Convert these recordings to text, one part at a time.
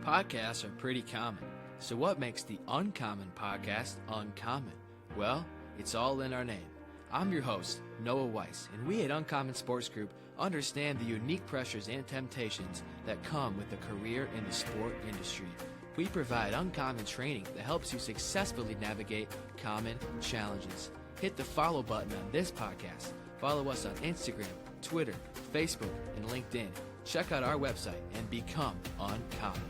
Podcasts are pretty common, so what makes the Uncommon Podcast uncommon? Well, it's all in our name. I'm your host, Noah Weiss, and we at Uncommon Sports Group understand the unique pressures and temptations that come with a career in the sport industry. We provide uncommon training that helps you successfully navigate common challenges. Hit the follow button on this podcast. Follow us on Instagram, Twitter, Facebook, and LinkedIn. Check out our website and become uncommon.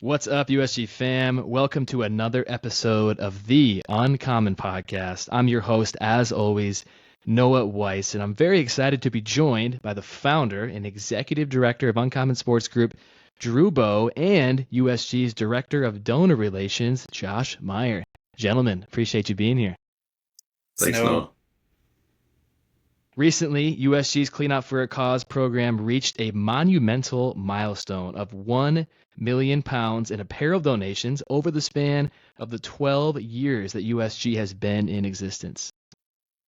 What's up, USG fam? Welcome to another episode of the Uncommon Podcast. I'm your host, as always, Noah Weiss, and I'm very excited to be joined by the founder and executive director of Uncommon Sports Group, Drew Bow, and USG's Director of Donor Relations, Josh Meyer. Gentlemen, appreciate you being here. Thanks, Noah. Recently, USG's Clean Out for a Cause program reached a monumental milestone of 1 million pounds in apparel donations over the span of the 12 years that USG has been in existence.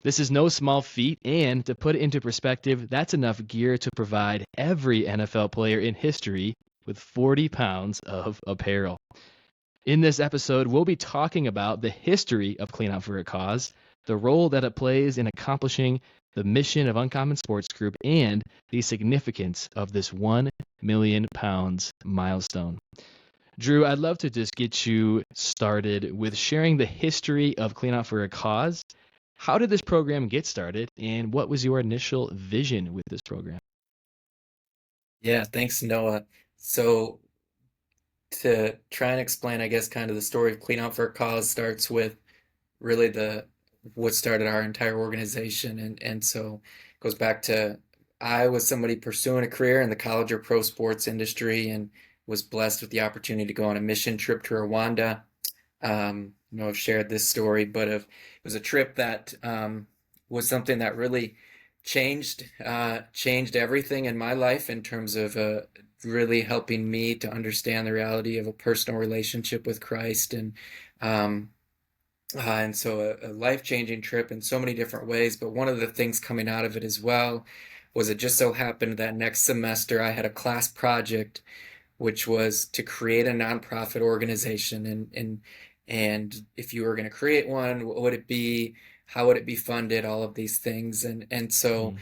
This is no small feat, and to put it into perspective, that's enough gear to provide every NFL player in history with 40 pounds of apparel. In this episode, we'll be talking about the history of Clean Out for a Cause, the role that it plays in accomplishing the mission of Uncommon Sports Group, and the significance of this 1 million pounds milestone. Drew, I'd love to just get you started with sharing the history of Clean Out for a Cause. How did this program get started, and what was your initial vision with this program? Yeah, thanks, Noah. So to try and explain, I guess, kind of the story of Clean Out for a Cause starts with really what started our entire organization. And so it goes back to I was somebody pursuing a career in the college or pro sports industry and was blessed with the opportunity to go on a mission trip to Rwanda. I've shared this story, but it was a trip that was something that really changed everything in my life in terms of really helping me to understand the reality of a personal relationship with Christ, and so a life-changing trip in so many different ways. But one of the things coming out of it as well was it just so happened that next semester I had a class project, which was to create a nonprofit organization. And if you were going to create one, what would it be? How would it be funded? All of these things. And so,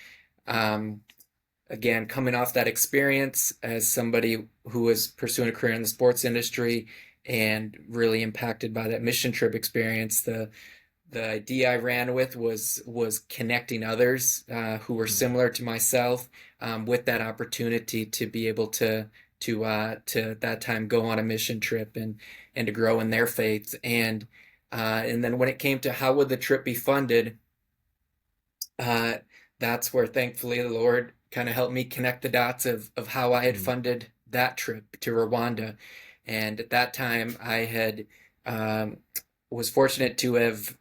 again, coming off that experience as somebody who was pursuing a career in the sports industry and really impacted by that mission trip experience, the idea I ran with was connecting others who were similar to myself with that opportunity to be able to at that time go on a mission trip and to grow in their faith. And then when it came to how would the trip be funded, that's where thankfully the Lord kind of helped me connect the dots of how I had funded that trip to Rwanda. And at that time, I had was fortunate to have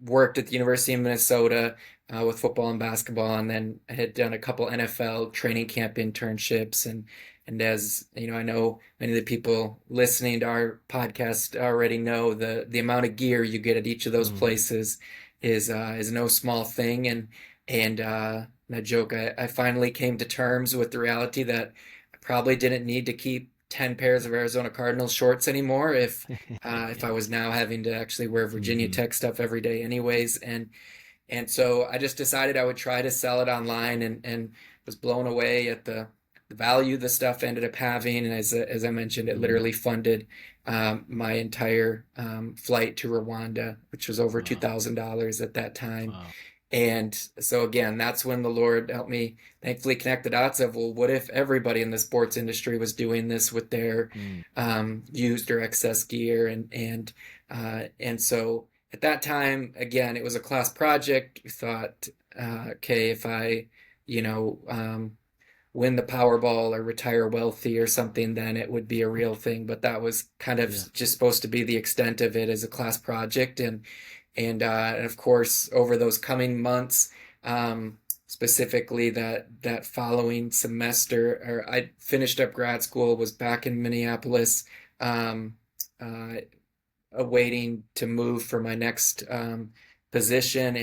worked at the University of Minnesota with football and basketball, and then I had done a couple NFL training camp internships. And as you know, I know many of the people listening to our podcast already know the amount of gear you get at each of those places is no small thing. And I joke, I finally came to terms with the reality that I probably didn't need to keep 10 pairs of Arizona Cardinals shorts anymore if I was now having to actually wear Virginia Tech stuff every day anyways. And so I just decided I would try to sell it online and was blown away at the value the stuff ended up having. And as I mentioned, it literally funded my entire flight to Rwanda, which was over $2,000 at that time. Wow. And so again, that's when the Lord helped me thankfully connect the dots of, well, what if everybody in the sports industry was doing this with their used or excess gear? And so at that time, again, it was a class project. We thought, okay, if I, win the Powerball or retire wealthy or something, then it would be a real thing. But that was kind of just supposed to be the extent of it as a class project. And of course, over those coming months, specifically that following semester, or I finished up grad school, was back in Minneapolis, awaiting to move for my next position,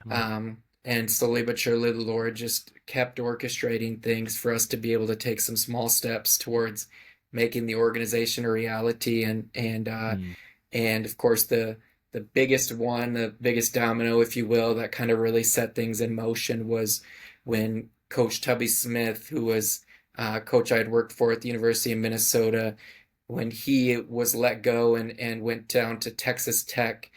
Mm, and slowly but surely the Lord just kept orchestrating things for us to be able to take some small steps towards making the organization a reality, mm, and of course the biggest one, the biggest domino, if you will, that kind of really set things in motion was when Coach Tubby Smith, who was coach I'd worked for at the University of Minnesota, when he was let go and went down to Texas Tech.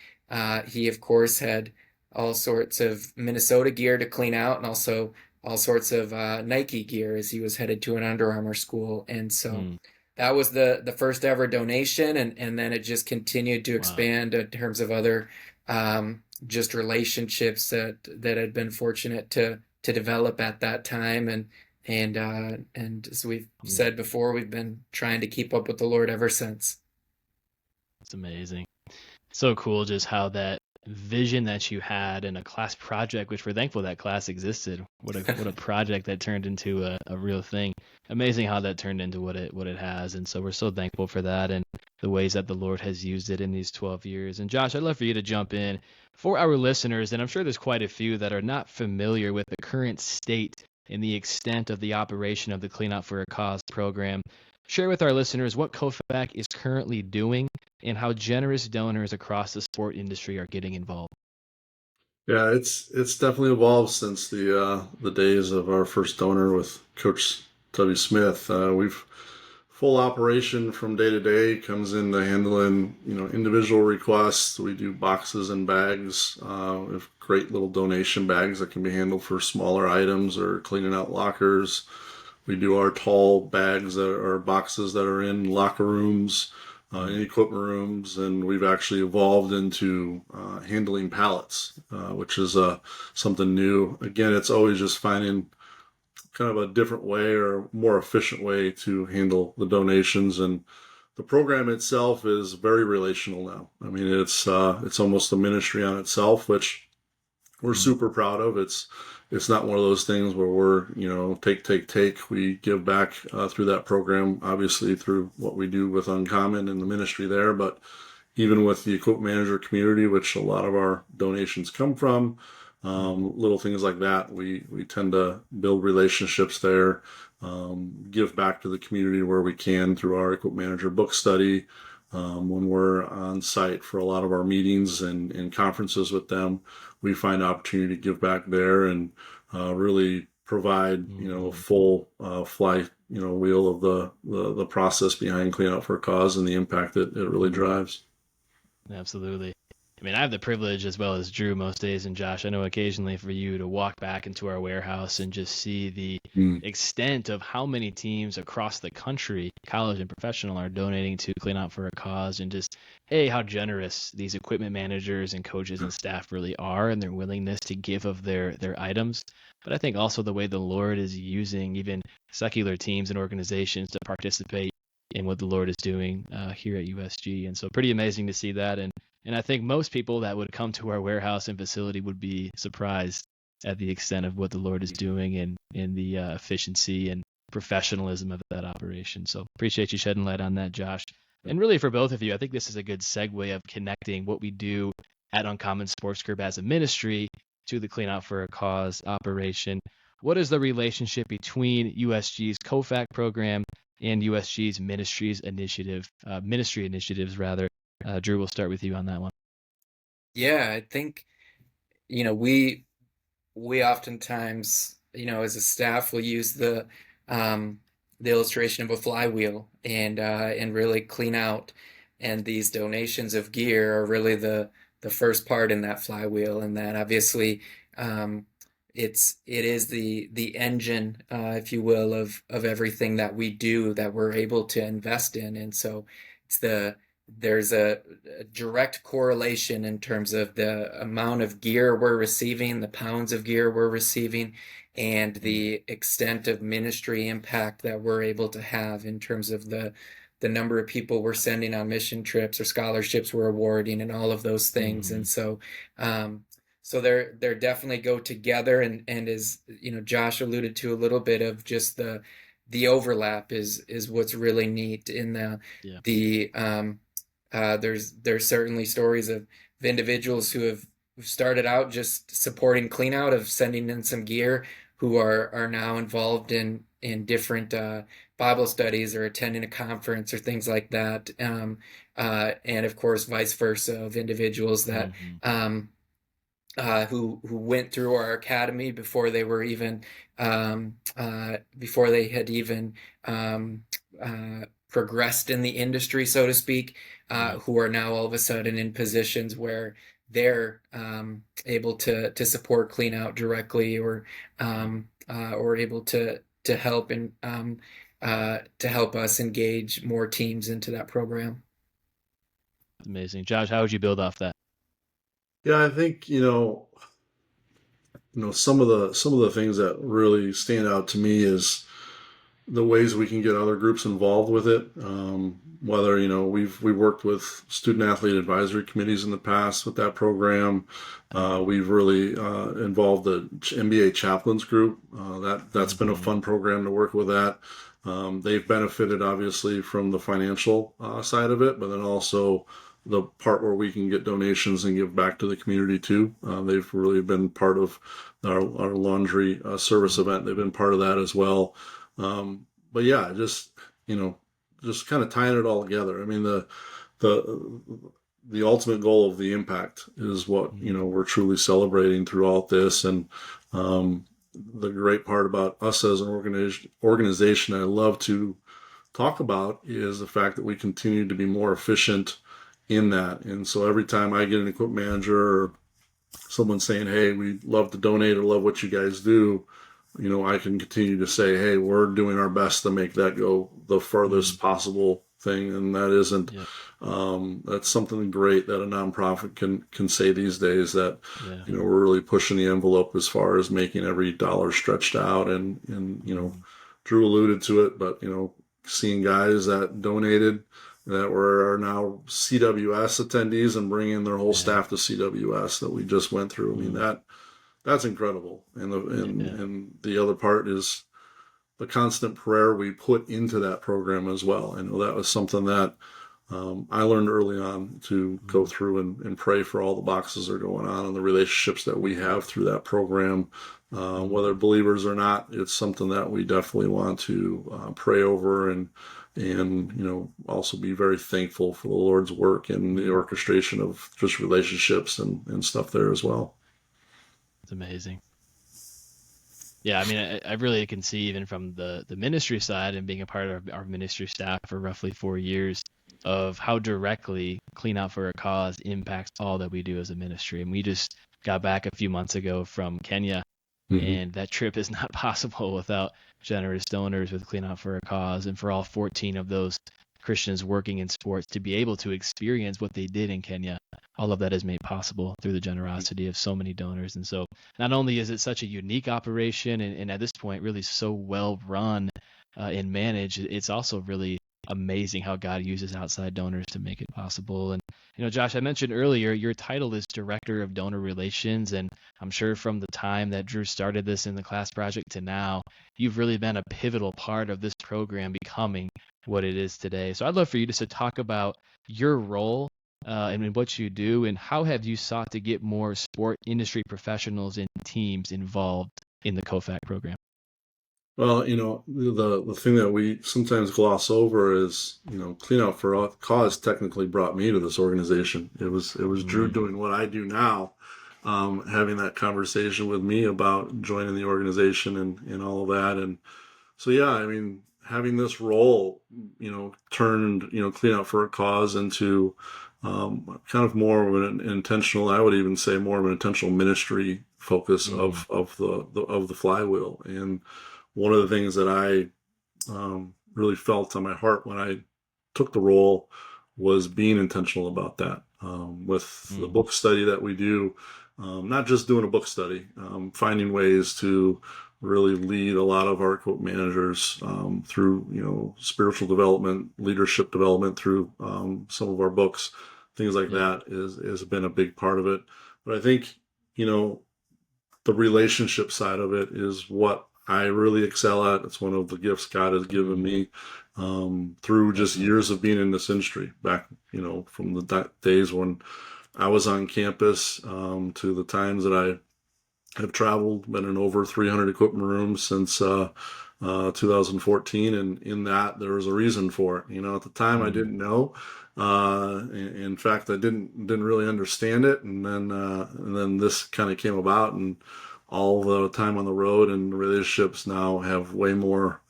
He, of course, had all sorts of Minnesota gear to clean out, and also all sorts of Nike gear as he was headed to an Under Armour school. And so mm. that was the first ever donation, and then it just continued to Wow. expand in terms of other just relationships that had been fortunate to develop at that time, and as we've Mm, said before, we've been trying to keep up with the Lord ever since. it's amazing. So cool just how that vision that you had in a class project, which we're thankful that class existed. What a project that turned into a real thing. Amazing how that turned into what it has. And so we're so thankful for that and the ways that the Lord has used it in these 12 years. And Josh, I'd love for you to jump in for our listeners, and I'm sure there's quite a few that are not familiar with the current state and the extent of the operation of the Clean Out for a Cause program. Share with our listeners what COFAC is currently doing and how generous donors across the sport industry are getting involved. Yeah, it's definitely evolved since the days of our first donor with Coach Tubby Smith. We've full operation from day to day comes into handling individual requests. We do boxes and bags. We have great little donation bags that can be handled for smaller items or cleaning out lockers. We do our tall bags that are boxes that are in locker rooms, in Mm, equipment rooms, and we've actually evolved into handling pallets, which is something new. Again, it's always just finding kind of a different way or more efficient way to handle the donations, and the program itself is very relational now. I mean, it's almost a ministry on itself, which we're mm, super proud of. It's not one of those things where we're take. We give back through that program, obviously through what we do with Uncommon and the ministry there, but even with the equipment manager community, which a lot of our donations come from, mm, little things like that. We tend to build relationships there, give back to the community where we can through our equipment manager book study. When we're on site for a lot of our meetings and conferences with them, we find opportunity to give back there and really provide mm. full fly wheel of the process behind Clean Out for a Cause and the impact that it really Mm. drives. Absolutely. I mean, I have the privilege as well as Drew most days, and Josh, I know occasionally for you to walk back into our warehouse and just see the Mm. extent of how many teams across the country, college and professional, are donating to Clean Out for a Cause, and just, hey, how generous these equipment managers and coaches and staff really are and their willingness to give of their items. But I think also the way the Lord is using even secular teams and organizations to participate in what the Lord is doing here at USG. And so pretty amazing to see that. And I think most people that would come to our warehouse and facility would be surprised at the extent of what the Lord is doing and in the efficiency and professionalism of that operation. So appreciate you shedding light on that, Josh. And really for both of you, I think this is a good segue of connecting what we do at Uncommon Sports Group as a ministry to the Clean Out for a Cause operation. What is the relationship between USG's COFAC program and USG's ministry initiatives rather? Drew, we'll start with you on that one. Yeah, I think you know we we oftentimes, as a staff, will use the illustration of a flywheel and really clean out. And these donations of gear are really the first part in that flywheel, and that obviously um, it is the engine, if you will, of everything that we do that we're able to invest in. And so it's there's a direct correlation in terms of the amount of gear we're receiving, the pounds of gear we're receiving, and Mm, the extent of ministry impact that we're able to have in terms of the number of people we're sending on mission trips or scholarships we're awarding and all of those things. mhm, And um, so they're definitely go together, and as Josh alluded to a little bit of just the overlap is what's really neat in yeah. the there's certainly stories of individuals who have started out just supporting clean out, of sending in some gear, who are now involved in different Bible studies or attending a conference or things like that. And of course, vice versa, of individuals that who went through our academy before they were even before they had even progressed in the industry, so to speak, who are now all of a sudden in positions where they're able to support clean out directly, or able to help and to help us engage more teams into that program. Amazing. Josh, how would you build off that? Yeah, I think, some of the things that really stand out to me is the ways we can get other groups involved with it. Whether, we've worked with student athlete advisory committees in the past with that program. We've really involved the NBA chaplains group. That's been a fun program to work with that. They've benefited obviously from the financial side of it, but then also the part where we can get donations and give back to the community too. They've really been part of our laundry service event. They've been part of that as well. But yeah, just kind of tying it all together. I mean, the ultimate goal of the impact is what, we're truly celebrating throughout this. And, the great part about us as an organization I love to talk about is the fact that we continue to be more efficient in that. And so every time I get an equipment manager or someone saying, hey, we love to donate or love what you guys do, I can continue to say, hey, we're doing our best to make that go the furthest possible thing. And that isn't, that's something great that a nonprofit can say these days, that, we're really pushing the envelope as far as making every dollar stretched out. And Drew alluded to it, but, seeing guys that donated that are now CWS attendees and bringing their whole staff to CWS that we just went through. I mean, that's incredible. And the other part is the constant prayer we put into that program as well. I know that was something that I learned early on, to go through and pray for all the boxes that are going on and the relationships that we have through that program. Whether believers or not, it's something that we definitely want to pray over and also be very thankful for the Lord's work and the orchestration of just relationships and stuff there as well. It's amazing. Yeah, I mean, I really can see, even from the ministry side and being a part of our ministry staff for roughly 4 years, of how directly Clean Out for a Cause impacts all that we do as a ministry. And we just got back a few months ago from Kenya, and that trip is not possible without generous donors with Clean Out for a Cause. And for all 14 of those Christians working in sports to be able to experience what they did in Kenya, all of that is made possible through the generosity of so many donors. And so not only is it such a unique operation and at this point really so well run and managed, it's also really amazing how God uses outside donors to make it possible. And Josh, I mentioned earlier your title is Director of Donor Relations, and I'm sure from the time that Drew started this in the class project to now, you've really been a pivotal part of this program becoming what it is today. So I'd love for you just to talk about your role and what you do, and how have you sought to get more sport industry professionals and teams involved in the COFAC program? Well, the thing that we sometimes gloss over is, Clean Out for a Cause technically brought me to this organization. It was Drew doing what I do now, having that conversation with me about joining the organization and all of that. And so, yeah, I mean, having this role, turned, Clean Out for a Cause into kind of more of an intentional, I would even say more of an intentional ministry focus of the flywheel. And one of the things that I really felt on my heart when I took the role was being intentional about that. With the book study that we do, not just doing a book study, finding ways to really lead a lot of our quote managers through spiritual development, leadership development through some of our books, things like that has been a big part of it. But I think the relationship side of it is what I really excel at. It's one of the gifts God has given me, through just years of being in this industry back, from the days when I was on campus, to the times that I have traveled, been in over 300 equipment rooms since 2014, and in that there was a reason for it. At the time I didn't know. In fact, I didn't really understand it, and then this kind of came about, and all the time on the road and relationships now have way more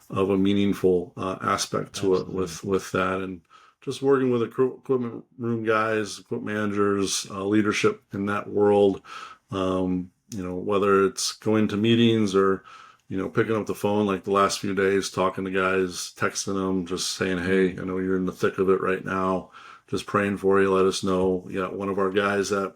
of a meaningful aspect to it with that, and just working with equipment room guys, equipment managers, leadership in that world. Whether it's going to meetings or, picking up the phone like the last few days, talking to guys, texting them, just saying, hey, I know you're in the thick of it right now. Just praying for you. Let us know. Yeah, one of our guys that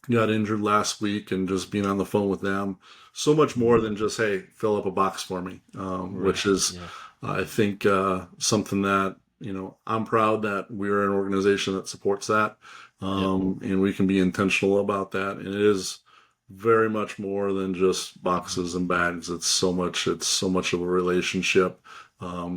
got injured last week, and just being on the phone with them. So much more than just, hey, fill up a box for me, which is, I think, something that, I'm proud that we're an organization that supports that. And we can be intentional about that. And it is very much more than just boxes and bags. It's so much of a relationship,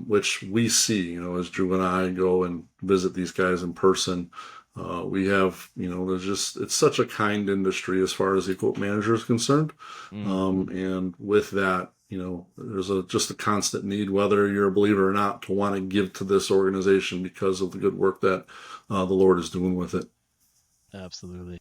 which we see, as Drew and I go and visit these guys in person. We have, it's such a kind industry as far as the equipment manager is concerned. And with that, there's just a constant need, whether you're a believer or not, to want to give to this organization because of the good work that the Lord is doing with it. Absolutely.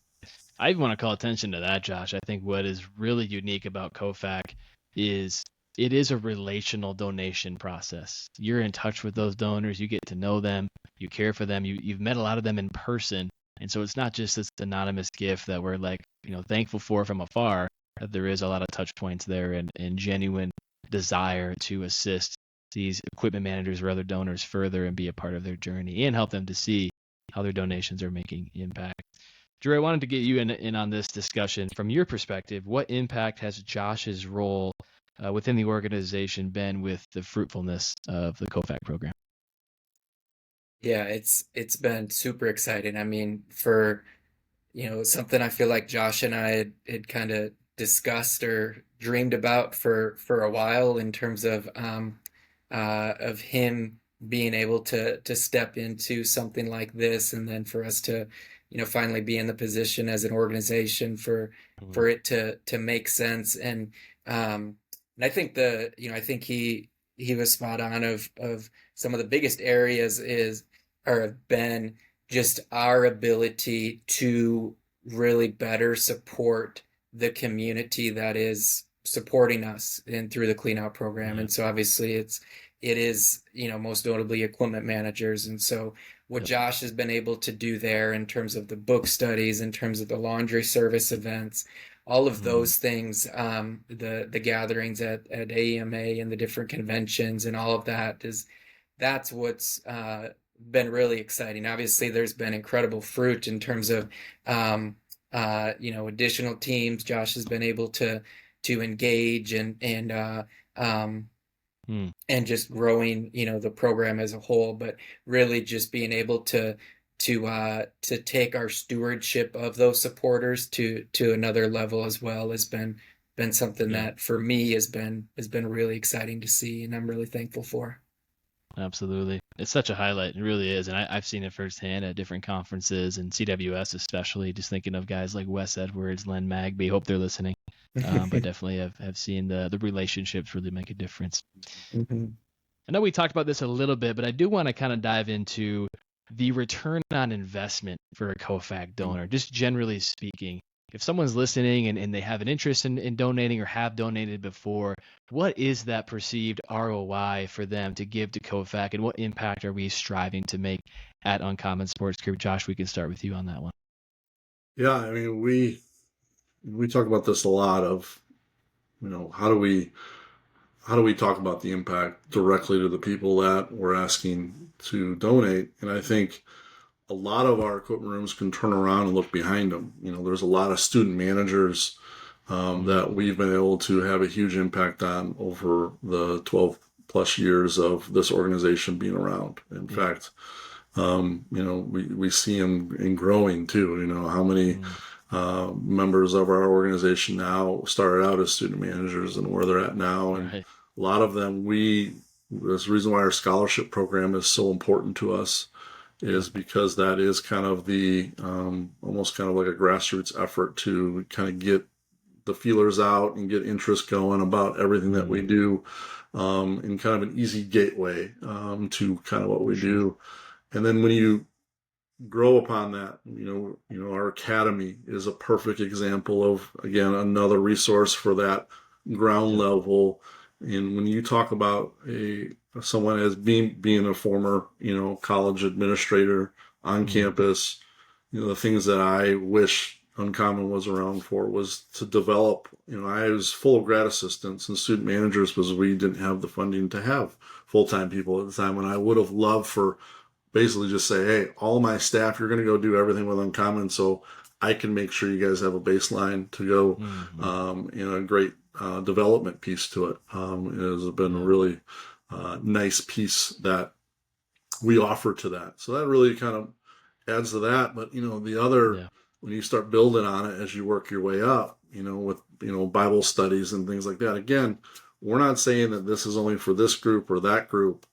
I want to call attention to that, Josh. I think what is really unique about COFAC is it is a relational donation process. You're in touch with those donors. You get to know them. You care for them. You've met a lot of them in person. And so it's not just this anonymous gift that we're thankful for from afar, that there is a lot of touch points there and genuine desire to assist these equipment managers or other donors further and be a part of their journey and help them to see how their donations are making impact. Drew, I wanted to get you in on this discussion. From your perspective, what impact has Josh's role within the organization been with the fruitfulness of the COFAC program? Yeah, it's been super exciting. I mean, for something I feel like Josh and I had kind of discussed or dreamed about for a while, in terms of him being able to step into something like this, and then for us to finally be in the position as an organization for it to make sense. And I think I think he was spot on of some of the biggest areas have been just our ability to really better support the community that is supporting us and through the clean out program. And so obviously it is, most notably equipment managers. And so what Josh has been able to do there in terms of the book studies, in terms of the laundry service events, all of those things, the gatherings at AMA and the different conventions and all of that's what's been really exciting. Obviously, there's been incredible fruit in terms of additional teams Josh has been able to engage and just growing the program as a whole, but really just being able to take our stewardship of those supporters to another level as well has been something that for me has been really exciting to see, and I'm really thankful for. Absolutely. It's such a highlight. It really is. And I've seen it firsthand at different conferences and CWS, especially just thinking of guys like Wes Edwards, Len Magby. Hope they're listening. But definitely have seen the relationships really make a difference. Mm-hmm. I know we talked about this a little bit, but I do want to kind of dive into the return on investment for a COFAC donor, just generally speaking. If someone's listening and they have an interest in donating or have donated before, what is that perceived ROI for them to give to COFAC, and what impact are we striving to make at Uncommon Sports Group? Josh, we can start with you on that one. Yeah, I mean, we talk about this a lot of, how do we talk about the impact directly to the people that we're asking to donate? And I think a lot of our equipment rooms can turn around and look behind them. There's a lot of student managers that we've been able to have a huge impact on over the 12 plus years of this organization being around. In fact, we see them in growing too. How many members of our organization now started out as student managers and where they're at now. And a lot of them, we There's the reason why our scholarship program is so important to us is because that is kind of the almost kind of like a grassroots effort to kind of get the feelers out and get interest going about everything that we do, in kind of an easy gateway to kind of what we do. And then when you grow upon that, our academy is a perfect example of, again, another resource for that ground level. And when you talk about someone as being a former, college administrator on campus, the things that I wish Uncommon was around for was to develop. I was full of grad assistants and student managers because we didn't have the funding to have full-time people at the time. And I would have loved for basically just say, hey, all my staff, you're going to go do everything with Uncommon, so I can make sure you guys have a baseline to go, a great development piece to it. It has been a really nice piece that we offer to that. So that really kind of adds to that. But, the other, when you start building on it as you work your way up, with, Bible studies and things like that, again, we're not saying that this is only for this group or that group.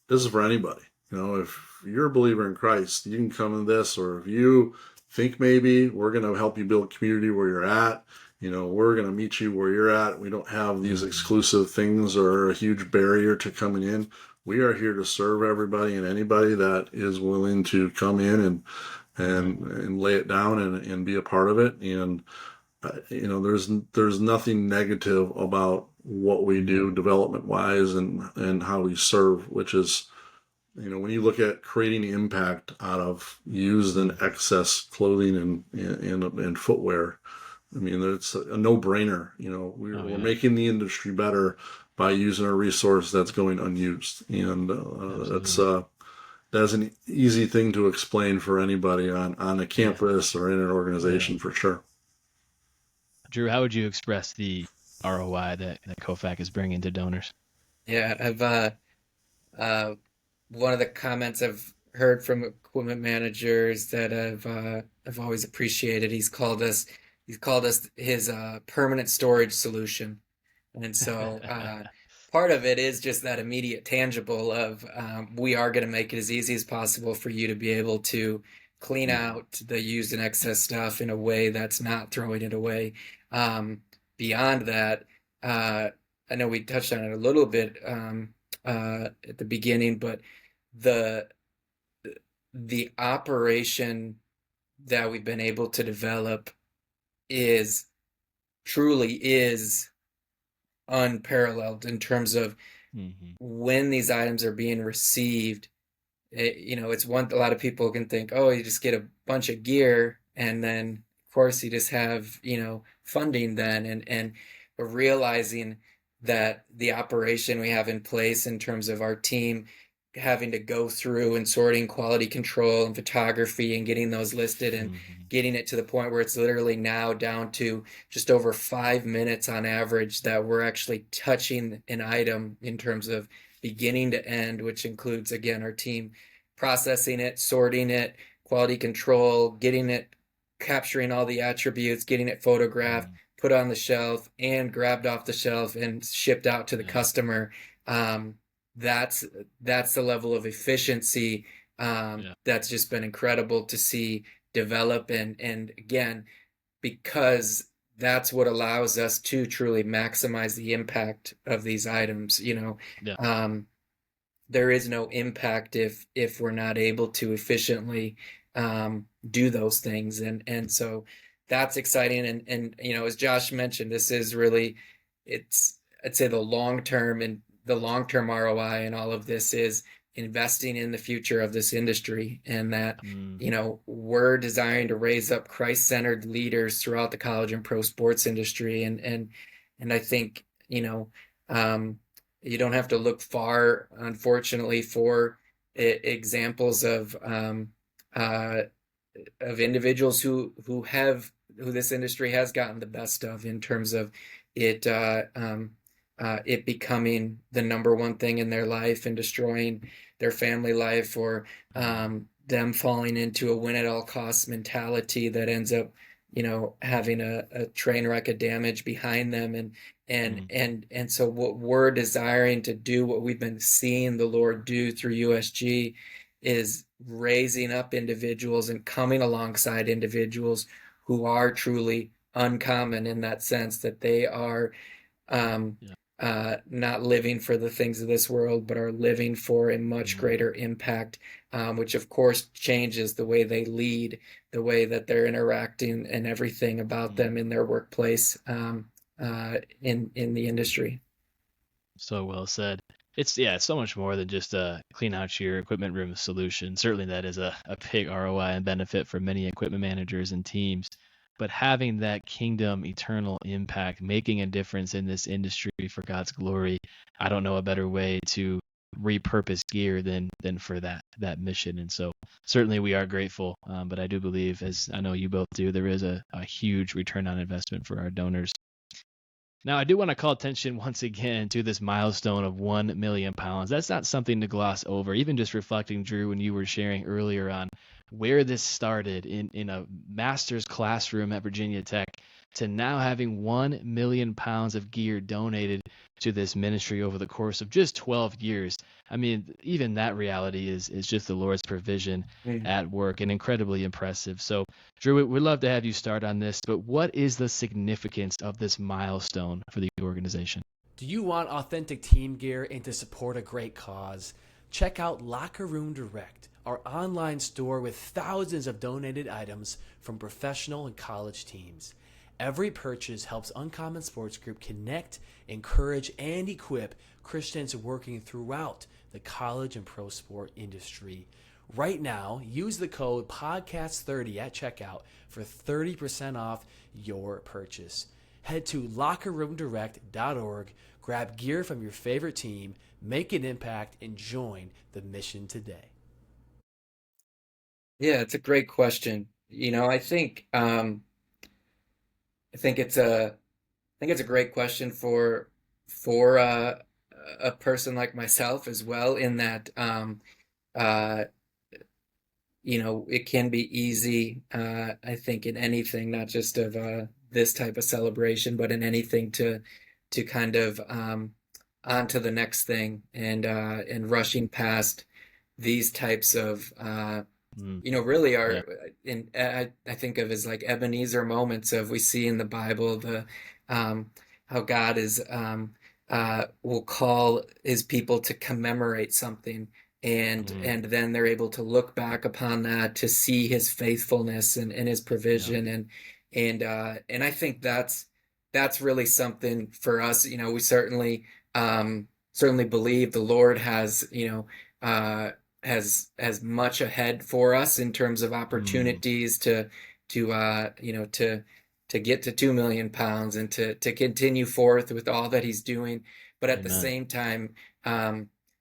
This is for anybody. If you're a believer in Christ, you can come in this, or if you think maybe we're going to help you build community where you're at, we're going to meet you where you're at. We don't have these exclusive things or a huge barrier to coming in. We are here to serve everybody and anybody that is willing to come in and lay it down and be a part of it. And there's nothing negative about what we do development wise and how we serve, which is, when you look at creating impact out of used and excess clothing and footwear, I mean, it's a no-brainer. We're making the industry better by using a resource that's going unused, and that's an easy thing to explain for anybody on a campus or in an organization for sure. Drew, how would you express the ROI that COFAC is bringing to donors? Yeah, I've one of the comments I've heard from equipment managers that I've always appreciated. He's called us his permanent storage solution, and so part of it is just that immediate tangible of we are going to make it as easy as possible for you to be able to clean out the used and excess stuff in a way that's not throwing it away. Beyond that, I know we touched on it a little bit at the beginning, but the operation that we've been able to develop truly is unparalleled in terms of when these items are being received. It's a lot of people can think, oh, you just get a bunch of gear and then of course you just have, funding then, and realizing that the operation we have in place in terms of our team having to go through and sorting quality control and photography and getting those listed and getting it to the point where it's literally now down to just over 5 minutes on average that we're actually touching an item in terms of beginning to end, which includes, again, our team processing it, sorting it, quality control, getting it, capturing all the attributes, getting it photographed, put on the shelf and grabbed off the shelf and shipped out to the customer. That's the level of efficiency that's just been incredible to see develop, and again, because that's what allows us to truly maximize the impact of these items. There is no impact if we're not able to efficiently do those things, and so that's exciting. And as Josh mentioned, this is really, I'd say the long-term ROI in all of this is investing in the future of this industry, and that we're desiring to raise up Christ-centered leaders throughout the college and pro sports industry, and I think you don't have to look far, unfortunately, for examples of individuals who this industry has gotten the best of in terms of it becoming the number one thing in their life and destroying their family life, or them falling into a win at all costs mentality that ends up having a train wreck of damage behind them, Mm. And so what we're desiring to do, what we've been seeing the Lord do through USG, is raising up individuals and coming alongside individuals who are truly uncommon in that sense, that they are um, Yeah. not living for the things of this world, but are living for a much Mm. greater impact, which of course changes the way they lead, the way that they're interacting, and everything about Mm. them in their workplace, in the industry. So well said. It's so much more than just a clean out your equipment room solution. Certainly that is a big ROI and benefit for many equipment managers and teams. But having that kingdom eternal impact, making a difference in this industry for God's glory, I don't know a better way to repurpose gear than for that mission. And so certainly we are grateful. But I do believe, as I know you both do, there is a huge return on investment for our donors. Now, I do want to call attention once again to this milestone of 1 million pounds. That's not something to gloss over. Even just reflecting, Drew, when you were sharing earlier on where this started in a master's classroom at Virginia Tech to now having 1 million pounds of gear donated to this ministry over the course of just 12 years. I mean, even that reality is just the Lord's provision Mm. at work and incredibly impressive. So Drew, we'd love to have you start on this, but what is the significance of this milestone for the organization? Do you want authentic team gear and to support a great cause? Check out Locker Room Direct, our online store with thousands of donated items from professional and college teams. Every purchase helps Uncommon Sports Group connect, encourage, and equip Christians working throughout the college and pro sport industry. Right now, use the code PODCAST30 at checkout for 30% off your purchase. Head to lockerroomdirect.org, grab gear from your favorite team, make an impact, and join the mission today. Yeah, it's a great question. I think it's a great question for a person like myself as well, in that uh, it can be easy, I think, in anything, not just of this type of celebration, but in anything, to kind of on to the next thing, and rushing past these types of Mm, really yeah. are, I think of as like Ebenezer moments of, we see in the Bible, the how God is will call his people to commemorate something, Mm, and then they're able to look back upon that to see his faithfulness and his yeah. provision, and I think that's really something for us. We certainly believe the Lord has has much ahead for us in terms of Mm, opportunities to get to 2 million pounds, and to continue forth with all that he's doing. But at the amen. same time,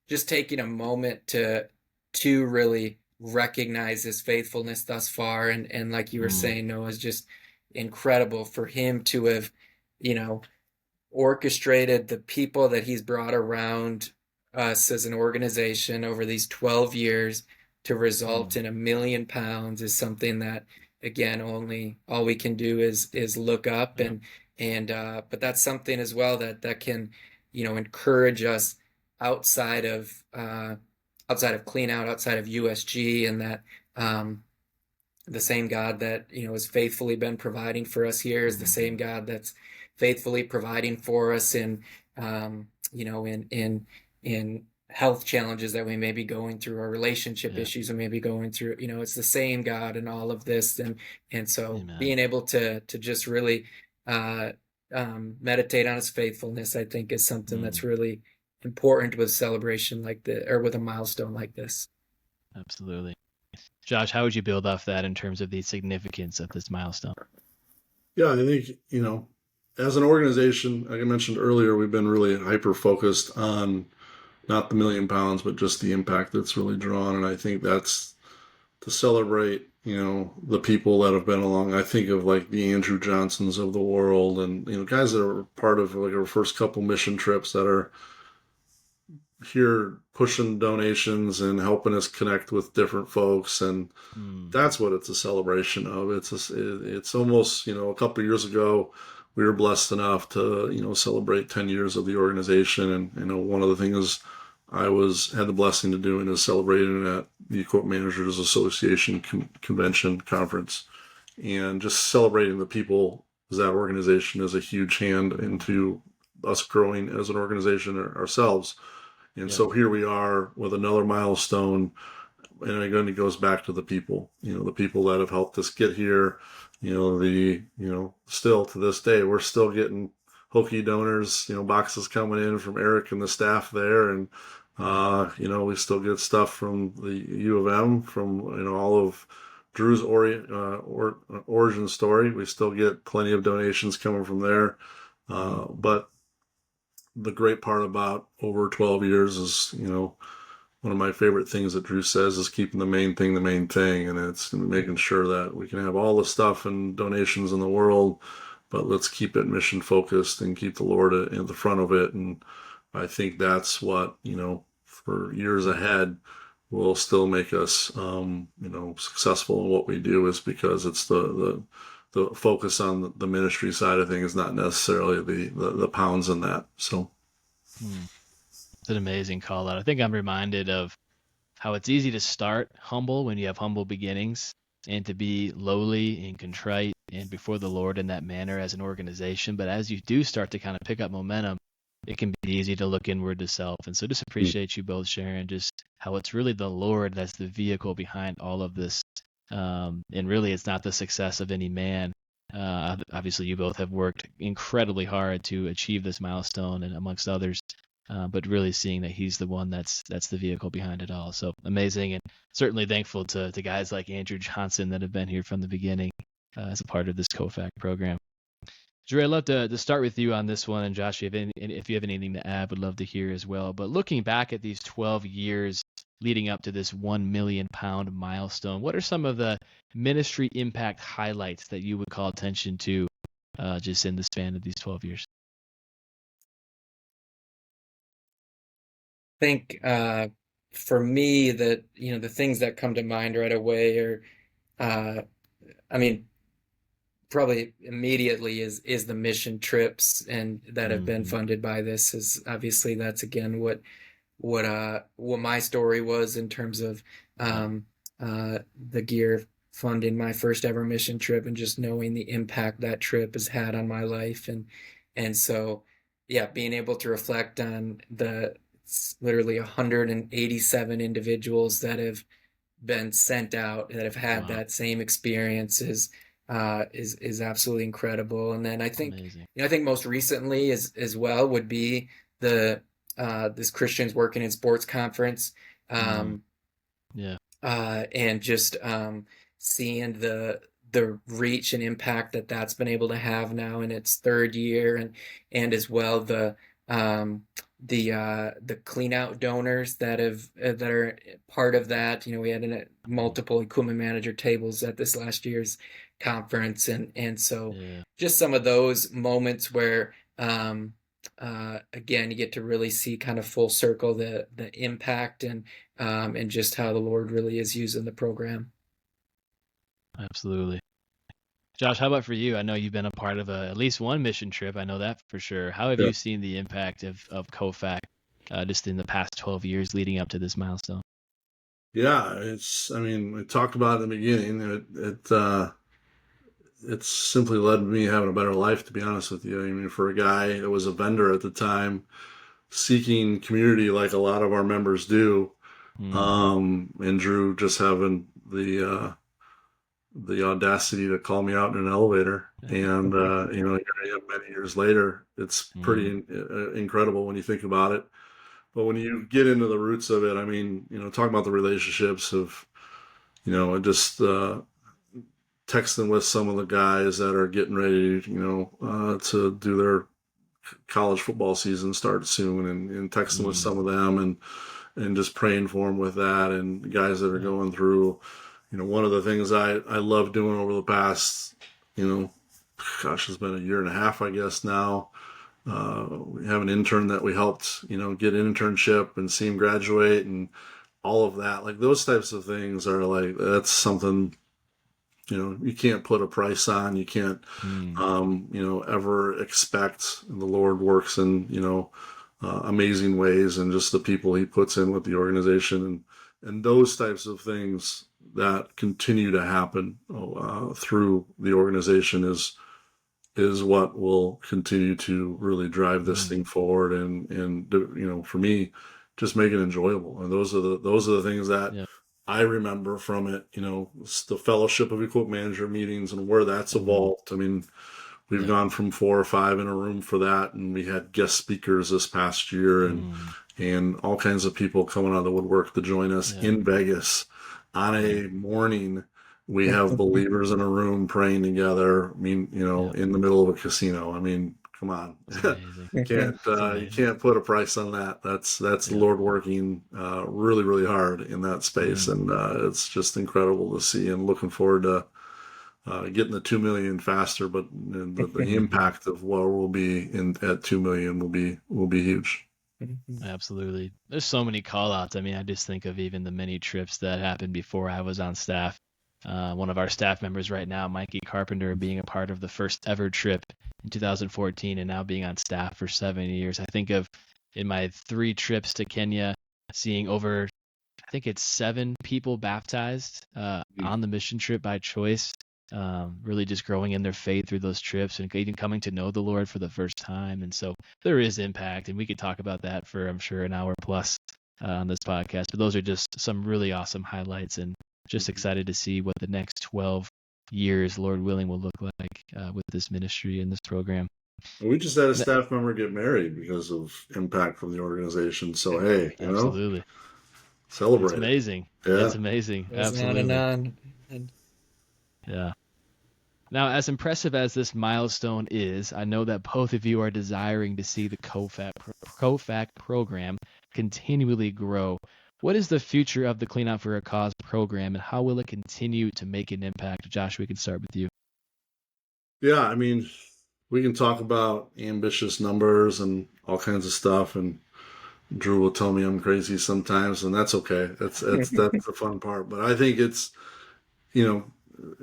just taking a moment to really recognize his faithfulness thus far, and like you were Mm, saying, Noah, is just incredible for him to have you know orchestrated the people that he's brought around us as an organization over these 12 years to result mm, in 1 million pounds, is something that, again, only all we can do is look up, yeah. and but that's something as well that can encourage us outside of clean out, outside of USG, and that the same God that has faithfully been providing for us here is the same Mhm, God that's faithfully providing for us in in health challenges that we may be going through, or relationship yeah. issues we may be going through. It's the same God in all of this, and so Amen. being able to just really uh, meditate on his faithfulness, I think, is something Mm, that's really important with celebration like this, or with a milestone like this. absolutely. Josh, how would you build off that in terms of the significance of this milestone? Yeah, I think, as an organization, like I mentioned earlier, we've been really hyper focused on not the million pounds, but just the impact that's really drawn. And I think that's to celebrate, the people that have been along. I think of like the Andrew Johnsons of the world, and, guys that are part of like our first couple mission trips that are here pushing donations and helping us connect with different folks. And Mm, that's what it's a celebration of. It's almost, a couple of years ago, we were blessed enough to, celebrate 10 years of the organization. And, one of the things had the blessing to doing is celebrating at the Equipment Managers Association convention conference, and just celebrating the people as that organization is a huge hand into us growing as an organization ourselves. And so here we are with another milestone, and again, it goes back to the people, the people that have helped us get here. Still to this day, we're still getting hokey donors, boxes coming in from Eric and the staff there. And, we still get stuff from the U of M, from, all of Drew's origin story. We still get plenty of donations coming from there. But the great part about over 12 years is, one of my favorite things that Drew says is keeping the main thing, and it's making sure that we can have all the stuff and donations in the world, but let's keep it mission focused and keep the Lord in the front of it. And I think that's what, for years ahead will still make us, successful in what we do, is because it's the focus on the ministry side of things, not necessarily the pounds in that. So. It's an amazing call out. I think I'm reminded of how it's easy to start humble when you have humble beginnings, and to be lowly and contrite and before the Lord in that manner as an organization. But as you do start to kind of pick up momentum, it can be easy to look inward to self. And so just appreciate you both sharing just how it's really the Lord that's the vehicle behind all of this. And really, it's not the success of any man. Obviously, you both have worked incredibly hard to achieve this milestone, and amongst others. But really seeing that he's the one that's the vehicle behind it all. So amazing, and certainly thankful to guys like Andrew Johnson that have been here from the beginning as a part of this COFAC program. Drew, I'd love to start with you on this one, and Josh, if you have anything to add, would love to hear as well. But looking back at these 12 years leading up to this 1 million pound milestone, what are some of the ministry impact highlights that you would call attention to just in the span of these 12 years? I think for me that the things that come to mind right away are probably immediately is the mission trips and that have been funded by this. Is obviously that's again what my story was in terms of the gear funding my first ever mission trip, and just knowing the impact that trip has had on my life. And so being able to reflect on it's literally 187 individuals that have been sent out that have had that same experience is absolutely incredible. And then I think I think most recently as well would be the this Christians Working in Sports conference, and just seeing the reach and impact that's been able to have now in its third year, and as well the clean out donors that are part of that. We had multiple equipment manager tables at this last year's conference, and so just some of those moments where again you get to really see kind of full circle the impact and just how the Lord really is using the program. Absolutely. Josh, how about for you? I know you've been a part of at least one mission trip. I know that for sure. How have you seen the impact of COFAC just in the past 12 years leading up to this milestone? Yeah, we talked about it in the beginning. It's simply led me having a better life, to be honest with you. For a guy that was a vendor at the time, seeking community like a lot of our members do, and Drew just having the audacity to call me out in an elevator, and here I am many years later. It's pretty incredible when you think about it. But when you get into the roots of it, talking about the relationships of, just texting with some of the guys that are getting ready, to do their college football season start soon, and texting with some of them and just praying for them with that, and guys that are going through. One of the things I love doing over the past, it's been a year and a half, I guess now. We have an intern that we helped, get an internship and see him graduate and all of that. Like those types of things are that's something you can't put a price on. You can't, ever expect. The Lord works in, amazing ways, and just the people he puts in with the organization, and those types of things that continue to happen through the organization is what will continue to really drive this thing forward, and for me, just make it enjoyable. And those are the things that Yeah. I remember from it. It's the Fellowship of Equipment Manager meetings and where that's evolved. I mean, we've gone from 4 or 5 in a room for that, and we had guest speakers this past year, and all kinds of people coming out of the woodwork to join us in Vegas on a morning. We have believers in a room praying together. I mean, in the middle of a casino. I mean, come on. You can't put a price on that. That's the Lord working really, really hard in that space, and it's just incredible to see. And looking forward to getting the 2 million faster, but the impact of where we'll be at 2 million will be huge. Absolutely. There's so many call outs. I mean, I just think of even the many trips that happened before I was on staff. One of our staff members right now, Mikey Carpenter, being a part of the first ever trip in 2014 and now being on staff for 7 years. I think of in my 3 trips to Kenya, seeing over, I think it's 7 people baptized on the mission trip by choice. Really just growing in their faith through those trips and even coming to know the Lord for the first time. And so there is impact, and we could talk about that for, I'm sure, an hour plus on this podcast. But those are just some really awesome highlights, and just excited to see what the next 12 years, Lord willing, will look like with this ministry and this program. We just had a staff member get married because of impact from the organization. So, hey, Absolutely. Celebrate. It's amazing. Yeah. It's amazing. Goes Absolutely. on. Yeah. Now, as impressive as this milestone is, I know that both of you are desiring to see the COFAC program continually grow. What is the future of the Clean Out for a Cause program, and how will it continue to make an impact? Josh, we can start with you. Yeah, I mean, we can talk about ambitious numbers and all kinds of stuff, and Drew will tell me I'm crazy sometimes, and that's okay. That's the fun part. But I think it's, going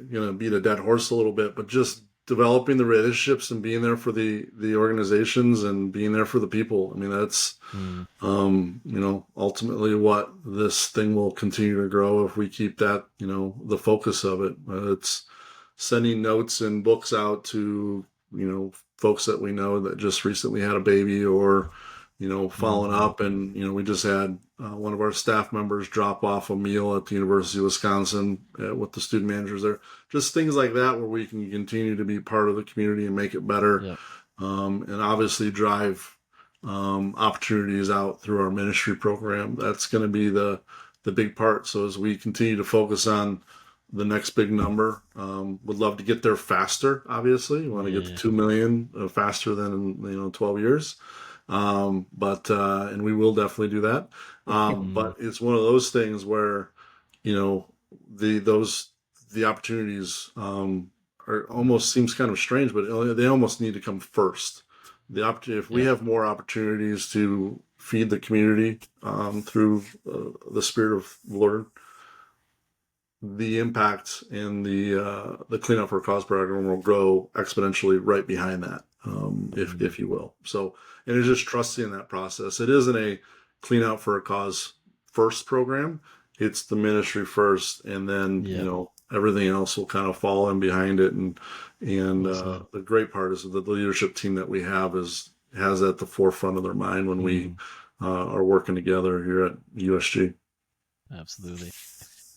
to beat a dead horse a little bit, but just developing the relationships and being there for the organizations and being there for the people. I mean, that's, ultimately what this thing will continue to grow if we keep that, the focus of it. It's sending notes and books out to, folks that we know that just recently had a baby, or, following up. And, we just had one of our staff members drop off a meal at the University of Wisconsin with the student managers there. Just things like that where we can continue to be part of the community and make it better. Yep. And obviously drive opportunities out through our ministry program. That's going to be the big part. So as we continue to focus on the next big number, would love to get there faster. Obviously, we want to get to 2 million faster than 12 years. But and we will definitely do that. But it's one of those things where, the opportunities are almost seems kind of strange, but they almost need to come first. If we have more opportunities to feed the community through the Spirit of the Lord, the impact in the Clean Up for a Cause program will grow exponentially right behind that, if you will. So, and it's just trusting that process. It isn't a Clean Out for a Cause first program. It's the ministry first, and then everything else will kind of fall in behind it. And the great part is that the leadership team that we have has at the forefront of their mind when we are working together here at USG. Absolutely.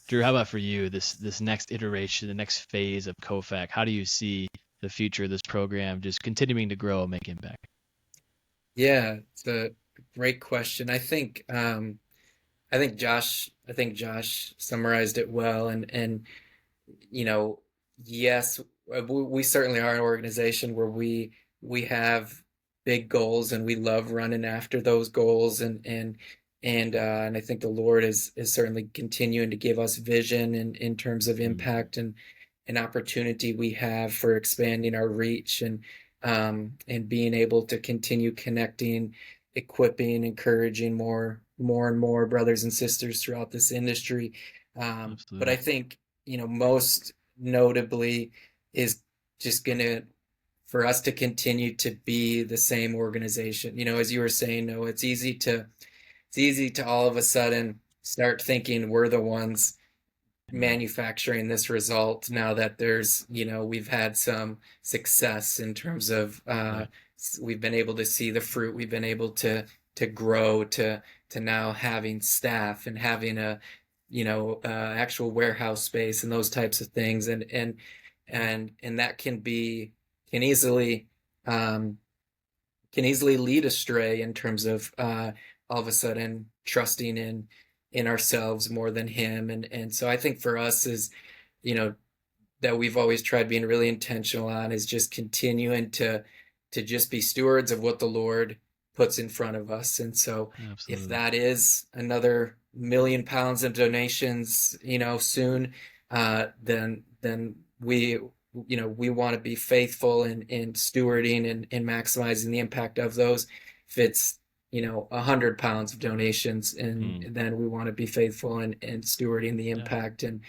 Drew, how about for you, this next iteration, the next phase of COFAC? How do you see the future of this program just continuing to grow and make impact? Yeah, it's a great question. I think Josh summarized it well, and yes, we certainly are an organization where we have big goals, and we love running after those goals, and I think the Lord is certainly continuing to give us vision in terms of impact and opportunity we have for expanding our reach, and being able to continue connecting, equipping, encouraging more and more brothers and sisters throughout this industry. But I think, most notably is just gonna for us to continue to be the same organization. As you were saying, no, it's easy to all of a sudden start thinking we're the ones manufacturing this result now that we've had some success in terms of Right. we've been able to see the fruit, we've been able to grow to now having staff and having a actual warehouse space and those types of things, and that can easily um, can easily lead astray in terms of all of a sudden trusting in ourselves more than him. And so I think for us is, you know, that we've always tried being really intentional on is just continuing to just be stewards of what the Lord puts in front of us. And so if Absolutely. that is another £1 million in donations, soon, then we want to be faithful in stewarding and maximizing the impact of those. If it's £100 of donations, and then we want to be faithful in stewarding the Yeah. impact, and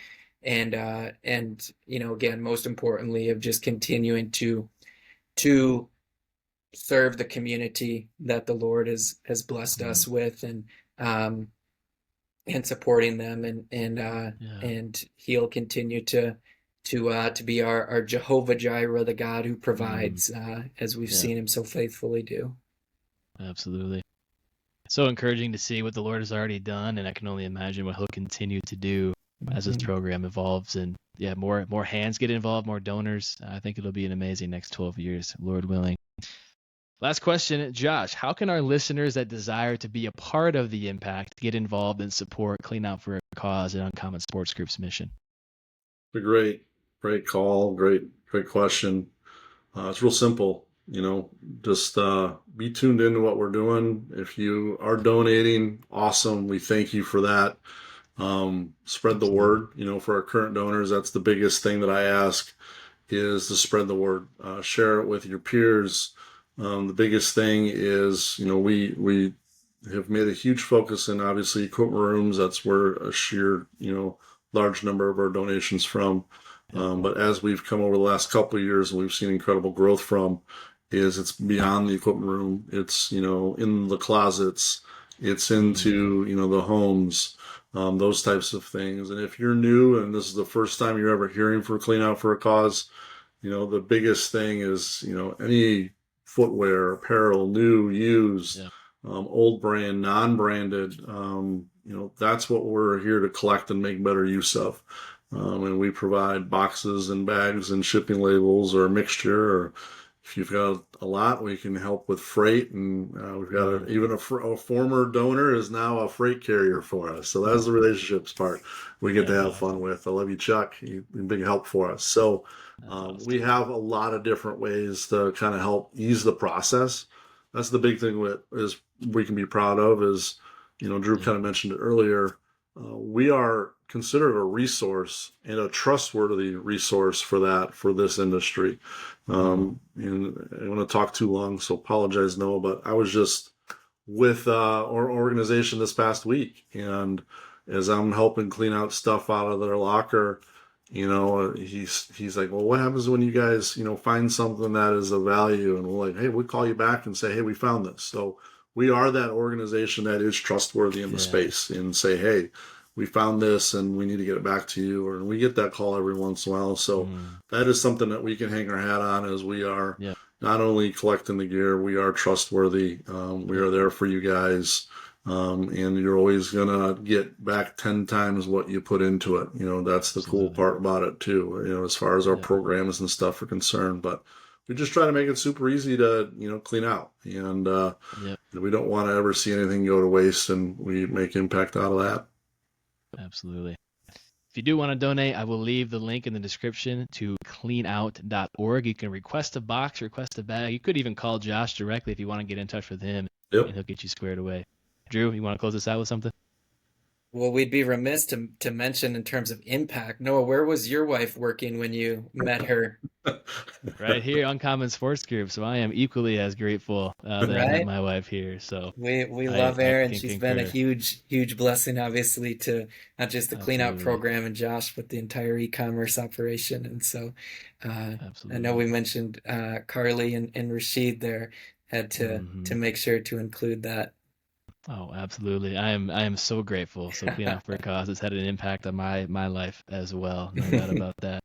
again, most importantly, of just continuing to serve the community that the Lord has blessed us with, um and supporting them, Yeah. and he'll continue to be our Jehovah Jireh, the God who provides, as we've Yeah. seen him so faithfully do. Absolutely. So encouraging to see what the Lord has already done, and I can only imagine what he'll continue to do as this program evolves, and more hands get involved, more donors. I think it'll be an amazing next 12 years, Lord willing. Last question, Josh, how can our listeners that desire to be a part of the impact get involved and support Clean Out for a Cause and Uncommon Sports Group's mission? A great call. Great question. It's real simple. Just be tuned into what we're doing. If you are donating, awesome. We thank you for that. Spread the word. For our current donors, that's the biggest thing that I ask is to spread the word. Share it with your peers. The biggest thing is, we have made a huge focus in obviously equipment rooms. That's where a sheer, large number of our donations from. But as we've come over the last couple of years and we've seen incredible growth from, is it's beyond the equipment room. It's, in the closets. It's into, the homes, those types of things. And if you're new and this is the first time you're ever hearing for Clean Out for a Cause, the biggest thing is, any footwear, apparel, new, used, old brand, non-branded, that's what we're here to collect and make better use of. And we provide boxes and bags and shipping labels or a mixture, or if you've got a lot, we can help with freight. And we've got even a former donor is now a freight carrier for us. So that's the relationships part we get to have fun with. I love you, Chuck. You've been a big help for us. So we have a lot of different ways to kind of help ease the process. That's the big thing is we can be proud of is, Drew kind of mentioned it earlier. We are considered a resource and a trustworthy resource for this industry. And I don't want to talk too long, so apologize, Noah, but I was just with our organization this past week, and as I'm helping clean out stuff out of their locker, he's like, well, what happens when you guys, find something that is of value? And we're like, hey, we'll call you back and say, hey, we found this. So we are that organization that is trustworthy in the space and say, hey, we found this and we need to get it back to you. Or we get that call every once in a while. So that is something that we can hang our hat on as we are not only collecting the gear, we are trustworthy. We are there for you guys. And you're always going to get back 10 times what you put into it. That's the cool part about it too, as far as our programs and stuff are concerned. But we just try to make it super easy to, clean out. And we don't want to ever see anything go to waste, and we make impact out of that. Absolutely. If you do want to donate, I will leave the link in the description to cleanout.org. You can request a box, request a bag. You could even call Josh directly if you want to get in touch with him, and he'll get you squared away. Drew, you want to close this out with something? Well, we'd be remiss to mention in terms of impact. Noah, where was your wife working when you met her? Right here, Uncommon Sports Group. So I am equally as grateful that I met Right? my wife here. So We love I Erin. can She's been a concur. huge blessing, obviously, to not just the clean out Absolutely. program and Josh, but the entire e-commerce operation. And so, I know Absolutely. we mentioned Carly and Rashid there. Had to Hmm. make sure to include that. Oh, absolutely. I am so grateful. So Clean Out for a Cause has had an impact on my life as well. No doubt about that.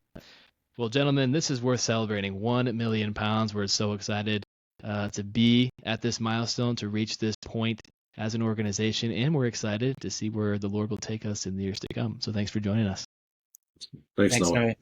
Well, gentlemen, this is worth celebrating. 1 million pounds. We're so excited to be at this milestone, to reach this point as an organization, and we're excited to see where the Lord will take us in the years to come. So thanks for joining us. Thanks, Thanks, Noah. Noah.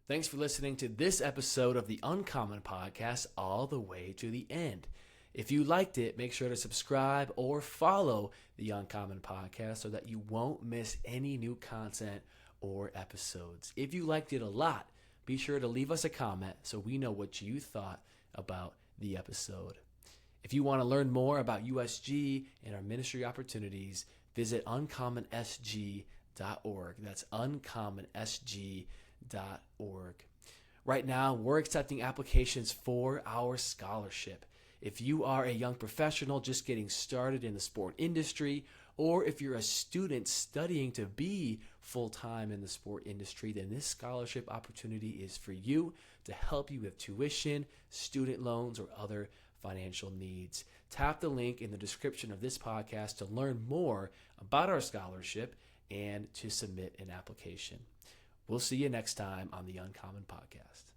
Thanks for listening to this episode of the Uncommon Podcast all the way to the end. If you liked it, make sure to subscribe or follow the Uncommon Podcast so that you won't miss any new content or episodes. If you liked it a lot, be sure to leave us a comment so we know what you thought about the episode. If you want to learn more about USG and our ministry opportunities, visit uncommonsg.org. That's uncommonsg.org. Right now, we're accepting applications for our scholarship. If you are a young professional just getting started in the sport industry, or if you're a student studying to be full-time in the sport industry, then this scholarship opportunity is for you to help you with tuition, student loans, or other financial needs. Tap the link in the description of this podcast to learn more about our scholarship and to submit an application. We'll see you next time on the Uncommon Podcast.